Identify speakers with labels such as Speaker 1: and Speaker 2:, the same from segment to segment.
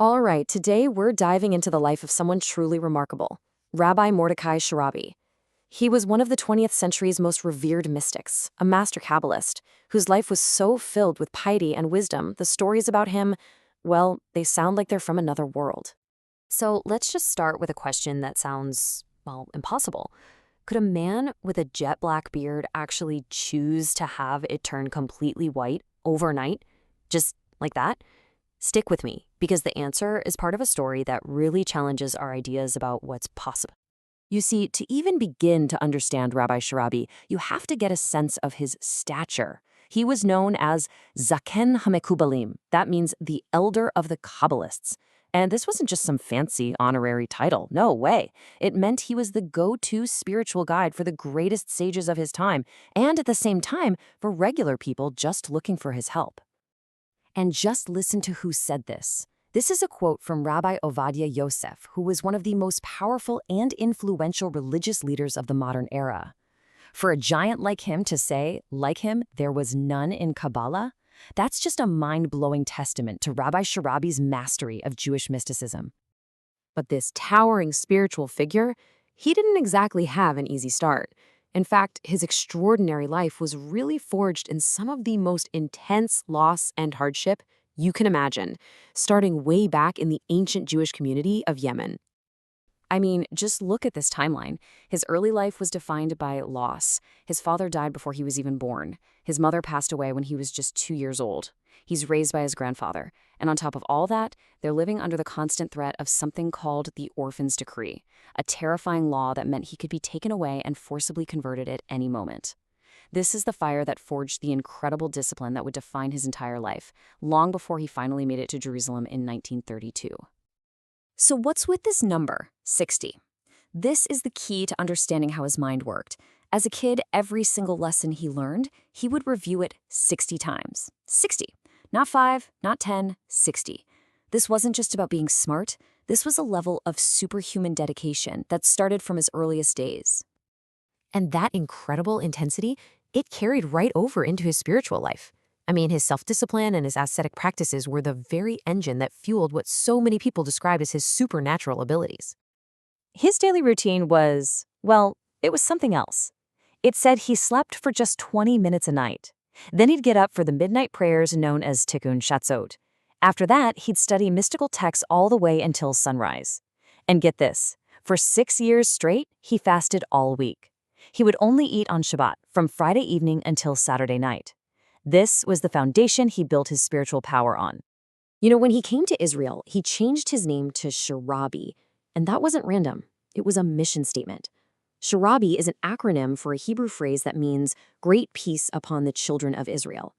Speaker 1: All right, today we're diving into the life of someone truly remarkable, Rabbi Mordecai Sharabi. He was one of the 20th century's most revered mystics, a master Kabbalist, whose life was so filled with piety and wisdom, the stories about him, well, they sound like they're from another world. So let's just start with a question that sounds, well, impossible. Could a man with a jet black beard actually choose to have it turn completely white overnight? Just like that? Stick with me, because the answer is part of a story that really challenges our ideas about what's possible. You see, to even begin to understand Rabbi Sharabi, you have to get a sense of his stature. He was known as Zaken HaMekubalim. That means the elder of the Kabbalists. And this wasn't just some fancy honorary title. No way. It meant he was the go-to spiritual guide for the greatest sages of his time, and at the same time, for regular people just looking for his help. And just listen to who said this. This is a quote from Rabbi Ovadia Yosef, who was one of the most powerful and influential religious leaders of the modern era. For a giant like him to say, like him, there was none in Kabbalah, that's just a mind-blowing testament to Rabbi Sharabi's mastery of Jewish mysticism. But this towering spiritual figure, he didn't exactly have an easy start. In fact, his extraordinary life was really forged in some of the most intense loss and hardship you can imagine, starting way back in the ancient Jewish community of Yemen. I mean, just look at this timeline. His early life was defined by loss. His father died before he was even born. His mother passed away when he was just 2 years old. He's raised by his grandfather. And on top of all that, they're living under the constant threat of something called the Orphan's Decree, a terrifying law that meant he could be taken away and forcibly converted at any moment. This is the fire that forged the incredible discipline that would define his entire life, long before he finally made it to Jerusalem in 1932. So what's with this number, 60? This is the key to understanding how his mind worked. As a kid, every single lesson he learned, he would review it 60 times. 60. Not 5, not 10, 60. This wasn't just about being smart. This was a level of superhuman dedication that started from his earliest days. And that incredible intensity, it carried right over into his spiritual life. I mean, his self-discipline and his ascetic practices were the very engine that fueled what so many people described as his supernatural abilities. His daily routine was, well, it was something else. It said he slept for just 20 minutes a night. Then he'd get up for the midnight prayers known as Tikkun Shatzot. After that, he'd study mystical texts all the way until sunrise. And get this, for 6 years straight, he fasted all week. He would only eat on Shabbat, from Friday evening until Saturday night. This was the foundation he built his spiritual power on. You know, when he came to Israel, he changed his name to Sharabi, and that wasn't random. It was a mission statement. Sharabi is an acronym for a Hebrew phrase that means great peace upon the children of Israel.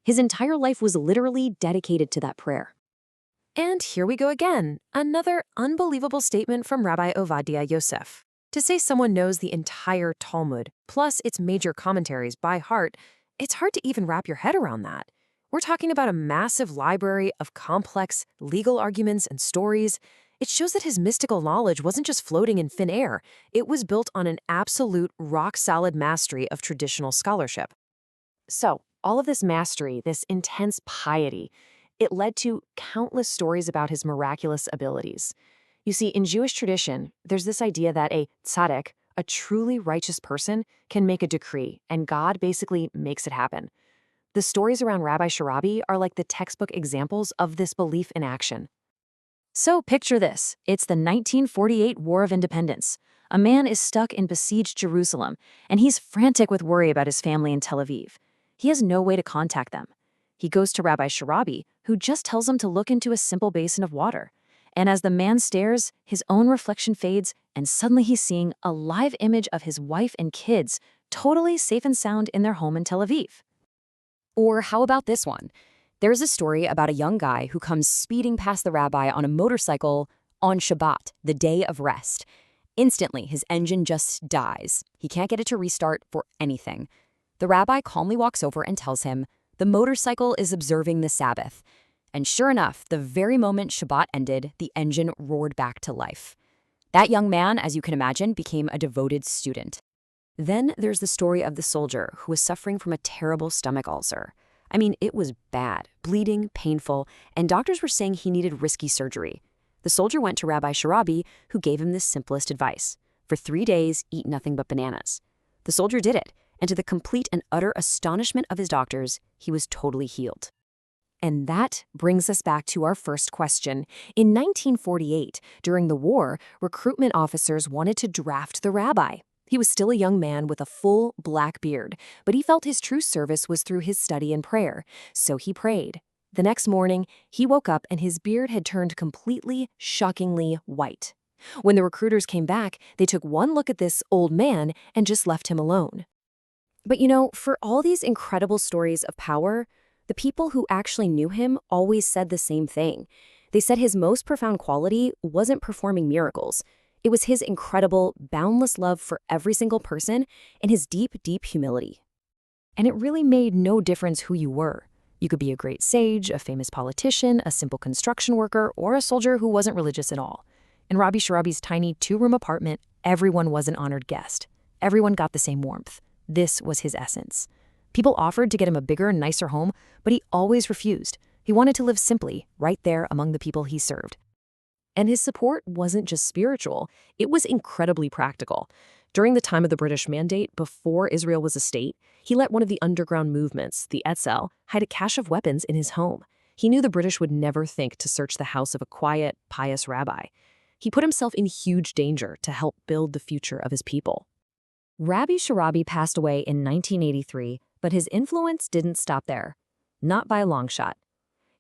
Speaker 1: His entire life was literally dedicated to that prayer. And here we go again, another unbelievable statement from Rabbi Ovadia Yosef. To say someone knows the entire Talmud, plus its major commentaries by heart, it's hard to even wrap your head around that. We're talking about a massive library of complex legal arguments and stories. It shows that his mystical knowledge wasn't just floating in thin air. It was built on an absolute rock-solid mastery of traditional scholarship. So, all of this mastery, this intense piety, it led to countless stories about his miraculous abilities. You see, in Jewish tradition, there's this idea that a tzaddik, a truly righteous person, can make a decree, and God basically makes it happen. The stories around Rabbi Sharabi are like the textbook examples of this belief in action. So picture this. It's the 1948 War of Independence. A man is stuck in besieged Jerusalem, and he's frantic with worry about his family in Tel Aviv. He has no way to contact them. He goes to Rabbi Sharabi, who just tells him to look into a simple basin of water. And as the man stares, his own reflection fades, and suddenly he's seeing a live image of his wife and kids, totally safe and sound in their home in Tel Aviv. Or how about this one? There's a story about a young guy who comes speeding past the rabbi on a motorcycle on Shabbat, the day of rest. Instantly, his engine just dies. He can't get it to restart for anything. The rabbi calmly walks over and tells him, the motorcycle is observing the Sabbath. And sure enough, the very moment Shabbat ended, the engine roared back to life. That young man, as you can imagine, became a devoted student. Then there's the story of the soldier who was suffering from a terrible stomach ulcer. I mean, it was bad, bleeding, painful, and doctors were saying he needed risky surgery. The soldier went to Rabbi Sharabi, who gave him the simplest advice. For 3 days, eat nothing but bananas. The soldier did it, and to the complete and utter astonishment of his doctors, he was totally healed. And that brings us back to our first question. In 1948, during the war, recruitment officers wanted to draft the rabbi. He was still a young man with a full black beard, but he felt his true service was through his study and prayer, so he prayed. The next morning, he woke up and his beard had turned completely, shockingly white. When the recruiters came back, they took one look at this old man and just left him alone. But for all these incredible stories of power, the people who actually knew him always said the same thing. They said his most profound quality wasn't performing miracles. It was his incredible, boundless love for every single person and his deep, deep humility. And it really made no difference who you were. You could be a great sage, a famous politician, a simple construction worker, or a soldier who wasn't religious at all. In Rabbi Sharabi's tiny 2-room apartment, everyone was an honored guest. Everyone got the same warmth. This was his essence. People offered to get him a bigger, nicer home, but he always refused. He wanted to live simply, right there among the people he served. And his support wasn't just spiritual, it was incredibly practical. During the time of the British Mandate, before Israel was a state, he let one of the underground movements, the Etzel, hide a cache of weapons in his home. He knew the British would never think to search the house of a quiet, pious rabbi. He put himself in huge danger to help build the future of his people. Rabbi Sharabi passed away in 1983, but his influence didn't stop there. Not by a long shot.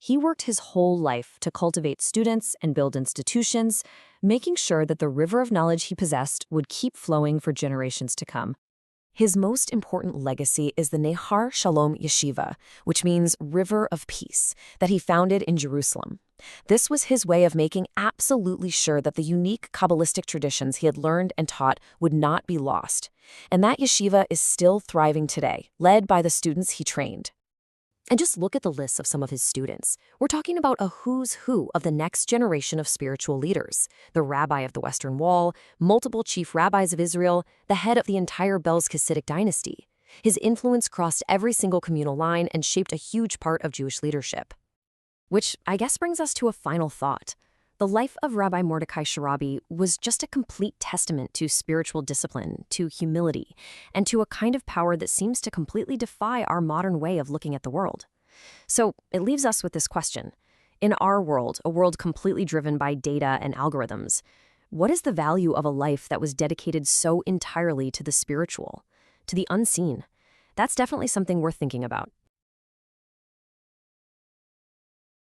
Speaker 1: He worked his whole life to cultivate students and build institutions, making sure that the river of knowledge he possessed would keep flowing for generations to come. His most important legacy is the Nehar Shalom Yeshiva, which means River of Peace, that he founded in Jerusalem. This was his way of making absolutely sure that the unique Kabbalistic traditions he had learned and taught would not be lost. And that yeshiva is still thriving today, led by the students he trained. And just look at the lists of some of his students. We're talking about a who's who of the next generation of spiritual leaders. The rabbi of the Western Wall, multiple chief rabbis of Israel, the head of the entire Belz Hasidic dynasty. His influence crossed every single communal line and shaped a huge part of Jewish leadership. Which I guess brings us to a final thought. The life of Rabbi Mordechai Sharabi was just a complete testament to spiritual discipline, to humility, and to a kind of power that seems to completely defy our modern way of looking at the world. So it leaves us with this question. In our world, a world completely driven by data and algorithms, what is the value of a life that was dedicated so entirely to the spiritual, to the unseen? That's definitely something worth thinking about.